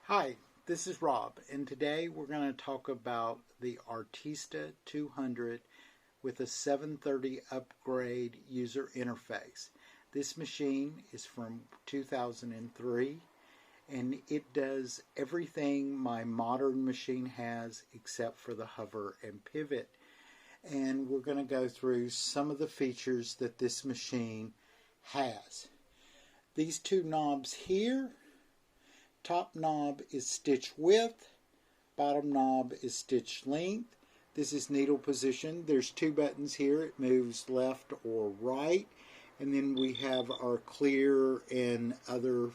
Hi, this is Rob, and today we're going to talk about the Artista 200 with a 730 upgrade user interface. This machine is from 2003, and it does everything my modern machine has except for the hover and pivot. And we're going to go through some of the features that this machine has. These two knobs here, top knob is stitch width, bottom knob is stitch length. This is needle position. There's two buttons here. It moves left or right. And then we have our clear and other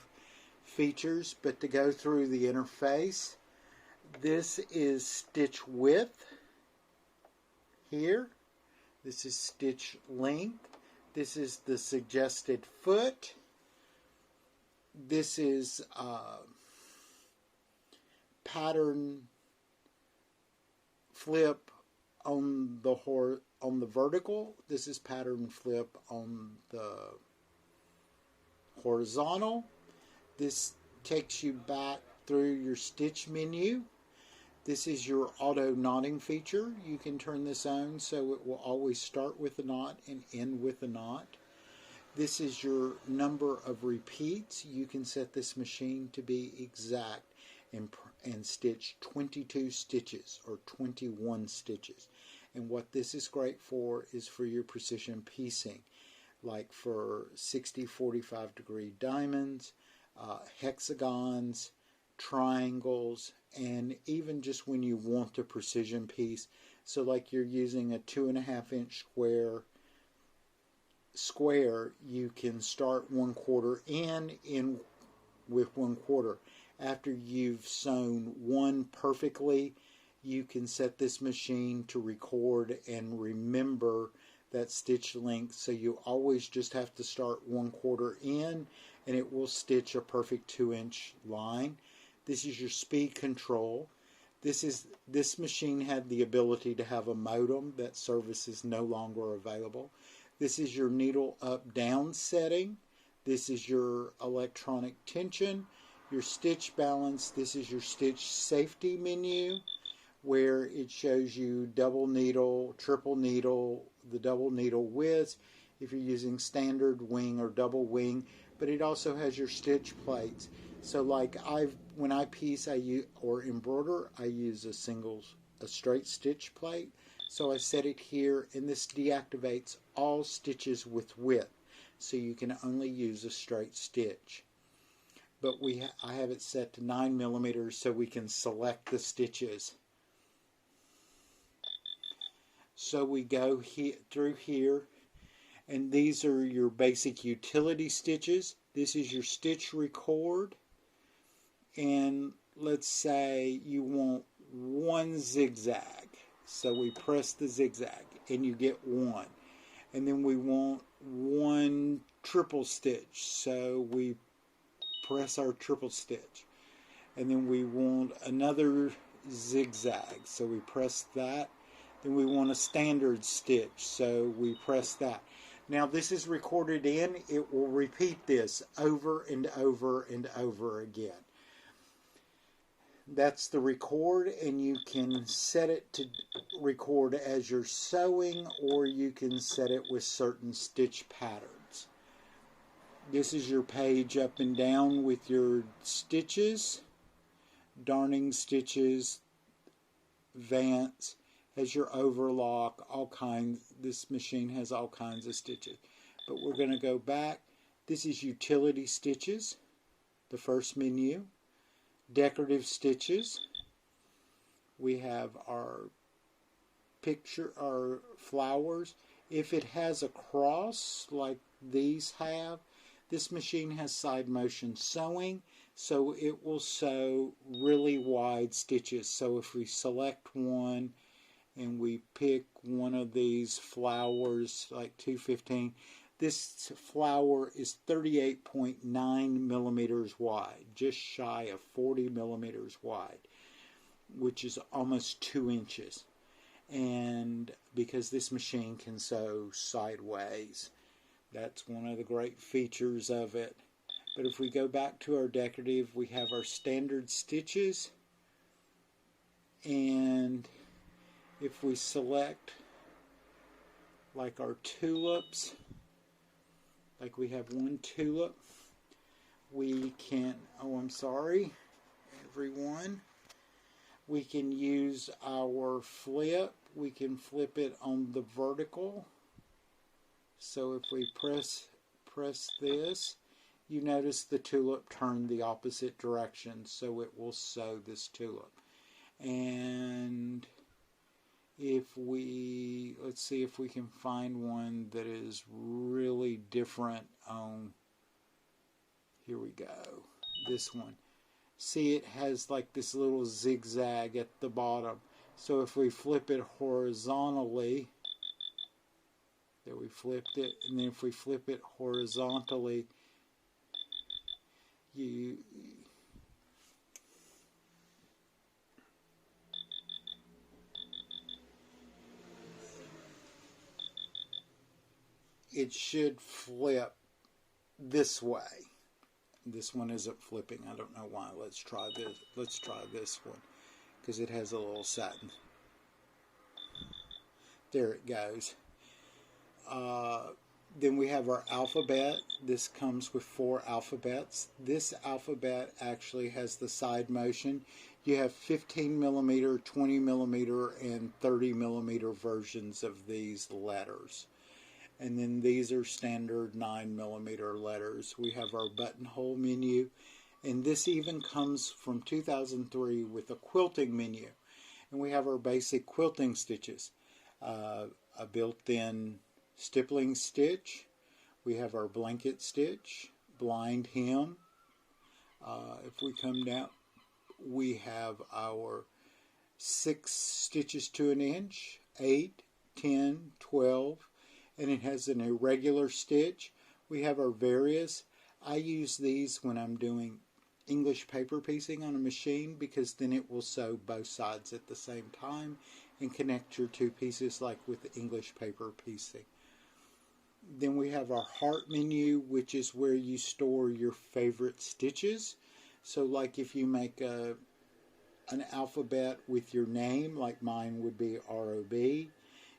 features. But to go through the interface, this is stitch width here. This is stitch length. This is the suggested foot. This is pattern flip on the vertical. This is pattern flip on the horizontal. This takes you back through your stitch menu. This is your auto knotting feature. You can turn this on so it will always start with a knot and end with a knot. This is your number of repeats. You can set this machine to be exact and stitch 22 stitches or 21 stitches. And what this is great for is for your precision piecing, like for 60-45 degree diamonds, hexagons, triangles, and even just when you want a precision piece. So like you're using a 2.5 inch square, you can start 1/4 in with 1/4. After you've sewn one perfectly, you can set this machine to record and remember that stitch length, so you always just have to start 1/4 in and it will stitch a perfect 2-inch line. This is your speed control. This machine had the ability to have a modem. That service is no longer available. This is your needle up down setting. This is your electronic tension, your stitch balance. This is your stitch safety menu, where it shows you double needle, triple needle, the double needle widths if you're using standard wing or double wing. But it also has your stitch plates. So like when I piece or embroider, I use a straight stitch plate. So I set it here, and this deactivates all stitches with width, so you can only use a straight stitch. But I have it set to 9 millimeters so we can select the stitches. So we go through here, and these are your basic utility stitches. This is your stitch record, and let's say you want one zigzag. So we press the zigzag and you get one. And then we want one triple stitch. So we press our triple stitch. And then we want another zigzag. So we press that. Then we want a standard stitch. So we press that. Now this is recorded in. It will repeat this over and over and over again. That's the record, and you can set it to record as you're sewing, or you can set it with certain stitch patterns. This is your page up and down with your stitches, darning stitches, vance, has your overlock, all kinds. This machine has all kinds of stitches. But we're going to go back. This is utility stitches, the first menu. Decorative stitches. We have our flowers. If it has a cross like these have, this machine has side motion sewing, so it will sew really wide stitches. So if we select one and we pick one of these flowers like 215, this flower is 38.9 millimeters wide, just shy of 40 millimeters wide, which is almost 2 inches. And because this machine can sew sideways, that's one of the great features of it. But if we go back to our decorative, we have our standard stitches, and if we select like our tulips, like we have one tulip, we can, oh I'm sorry everyone, we can use our flip. We can flip it on the vertical. So if we press this, you notice the tulip turned the opposite direction, so it will sew this tulip. And if we, let's see if we can find one that is really different on, here we go, this one. See, it has like this little zigzag at the bottom. So if we flip it horizontally, there we flipped it, and then if we flip it horizontally, it should flip this way. This one isn't flipping. I don't know why. Let's try this. Let's try this one because it has a little satin. There it goes. Then we have our alphabet. This comes with 4 alphabets. This alphabet actually has the side motion. You have 15 millimeter, 20 millimeter, and 30 millimeter versions of these letters. And then these are standard 9 millimeter letters. We have our buttonhole menu, and this even comes from 2003 with a quilting menu. And we have our basic quilting stitches, a built-in stippling stitch. We have our blanket stitch, blind hem. If we come down, we have our 6 stitches to an inch, 8, 10, 12, and it has an irregular stitch. We have our various. I use these when I'm doing English paper piecing on a machine because then it will sew both sides at the same time and connect your 2 pieces like with the English paper piecing. Then we have our heart menu, which is where you store your favorite stitches. So like if you make an alphabet with your name, like mine would be ROB,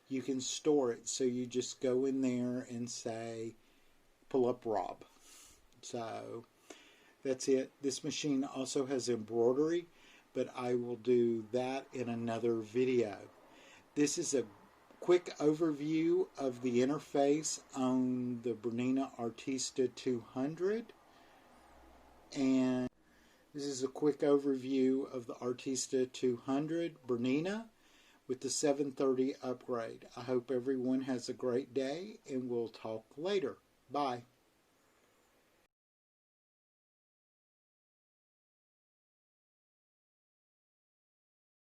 you can store it. So you just go in there and say, pull up Rob. So that's it. This machine also has embroidery, but I will do that in another video. This is a quick overview of the interface on the Bernina Artista 200. And this is a quick overview of the Artista 200 Bernina with the 730 upgrade. I hope everyone has a great day, and we'll talk later. Bye.